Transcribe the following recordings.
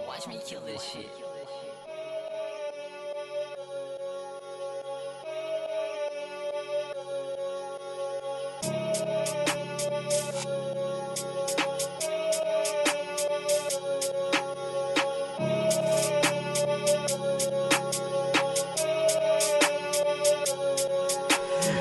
Watch me kill this shit.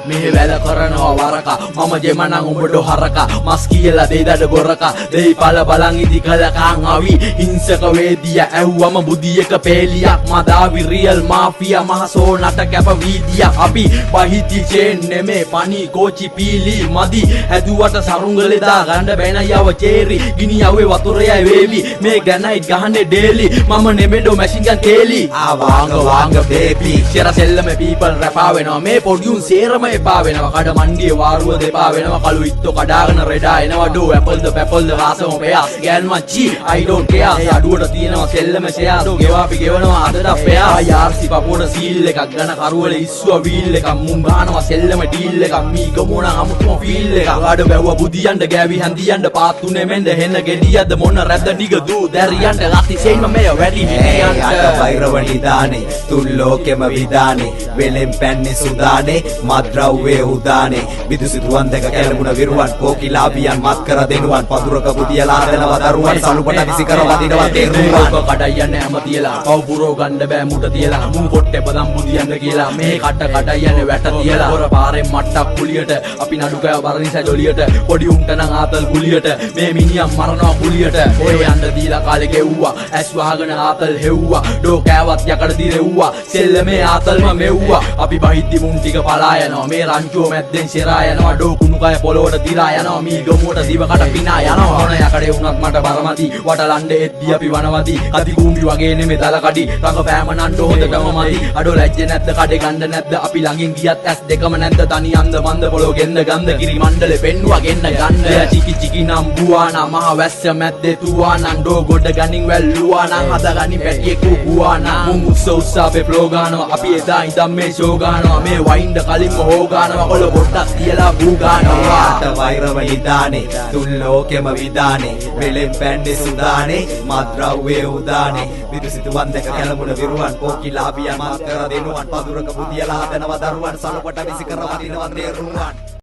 මෙහෙ වැල කරනවා වරක මම ජෙමනං උඹට හරක මස් කියලා දෙයිදඩ ගොරක දෙයි පල බලන් ඉදි කලකං අවි හිංසක වේදිය ඇව්වම බුදියක පේලියක් මදාවි රියල් මාෆියා මහසෝ නට කැප වීදියක් අපි බහිති චේන් නෙමේ පනි කෝචි පීලි මදි හැදුවට සරුංගලෙදා ගන්න බැන යව චේරි ගිනි යවේ වතුරයයි වේවි මේ ගැනයි ගහන්නේ ඩේලි මම නෙමෙඩෝ මැෂින් ගන් තේලි ආවාංග බේබි ෂෙර සෙල්ලම පීපල් රැපා වෙනවා මේ පොඩියුන් සේරම එපා වෙනවා කඩ මණ්ඩියේ වාරුව දෙපා වෙනවා කළු ඉත්තෝ කඩාගෙන රෙඩා එනවා ඩෝ ඇපල්ද පැපල්ද රාසම පෙයාස් ගෑන් මච්චි I don't care ඒ අඩුවට තියෙනවා සෙල්ලම ෂෙයාස් ගෙවාපි ගෙවනවා අදට පෙයා යාර්සි පපුවට සීල් එකක් ගන කරුවල ඉස්සුව වීල් එකක් මුන් ගහනවා සෙල්ලම ඩීල් එකක් මී ගමුණ අමුතුම ෆීල් එකක් අඩ බැවුව බුදියන්ඩ ගෑවි හන්දියන්ඩ පාත්තුනේ මෙන්ද හෙන්න ගෙඩියද මොන රැද්ද නිග දූ දැරියන්ට රති සෙයිම මෙය වැඩි හිටියන්ට වෛරව නිදානේ තුන් ලෝකෙම විදානේ වෙලෙන් පැන්නේ සුදානේ මද්‍රව්වේ උදානේ විදුසිතුවන් දෙක කැලමුණ විරුවන් කෝකිලාබියන් මත් කර දෙනුවන් පදුරක බුදියලා දෙනවා දරුවන් සලුපට විසි කර වදිනවා තේරුවන් කඩයන්න හැම තියලා පව් පුරෝ ගන්න බෑ මුට තියලා මුන් කොට්ටේ බදම් බුදියන්න කියලා මේ කඩයන්න වැට තියලා හොර පාරෙන් මට්ටක් කුලියට අපි නඩු කෑ වරනිසා ජොලියට පොඩි උන්ට නම් ආතල් කුලියට මේ මිනිහා මරනවා කුලියට ඔය යන්න දීලා කාලේ ගෙව්වා ඇස් වහගෙන ආතල් හෙව්වා ඩෝ කෑවත් යකඩ දිරෙව්වා සෙල්ලමේ ආතල්ම මෙව්වා අපි බහිද්දි මුන් ටික පලා යනවා මේ රංචුව මැද්දෙන් සිරා යනවා ඩෝ කුණු කය පොළොවට දිරා යනවා මී ගමුවට දිවකට පිනා යනවා මොන යකඩේ වුණත් මට බරමති වටලණ්ඩ එද්දි අපි වනවති අති කූඹි වගේ නෙමෙ දල කඩි රඟ පෑම නණ්ඩ හොඳටම මදි අඩෝ ලැජ්ජ නැද්ද කඩේ ගන්න නැද්ද අපි ළඟින් ගියත් ඇස් දෙකම නැද්ද තනි අන්ද මන්ද පොළො ගෙන්න ගන්ද කිරි මණ්ඩලෙ පෙන්නුවා ගෙන්න ගන්න චිකි චිකි නම් බුවා නම් මහ වැස්ස මැද්දේ තුවා නම් ඩෝ ගොඩ ගනින් වැල්ලුවා නම් හදගනි පැටියෙ කුවා නම් මුන් උස්ස උස්ස අපේ ෆ්ලෝ ගානවා අපි එදා ඉඳන් මේ ෂෝ ගානවා මේ වයින්ඩ කලින්ම හෝ ගානවා කොළ පොට්ටක් තියලා බූ ගානවා වෛරව නිදානේ තුන් ලෝකෙම විදානේ වෙලෙන් පැන්නේ සුදානේ මද්‍රව්වේ උදානේ විදුසිතුවන් දෙක කැලමුණ විරුවන් කෝකිලාබියන් මත් කර දෙනුවන් පදුරක බුදියලා දෙනවා දරුවන් සලුපට විසි කර වදිනවා තේරුවන්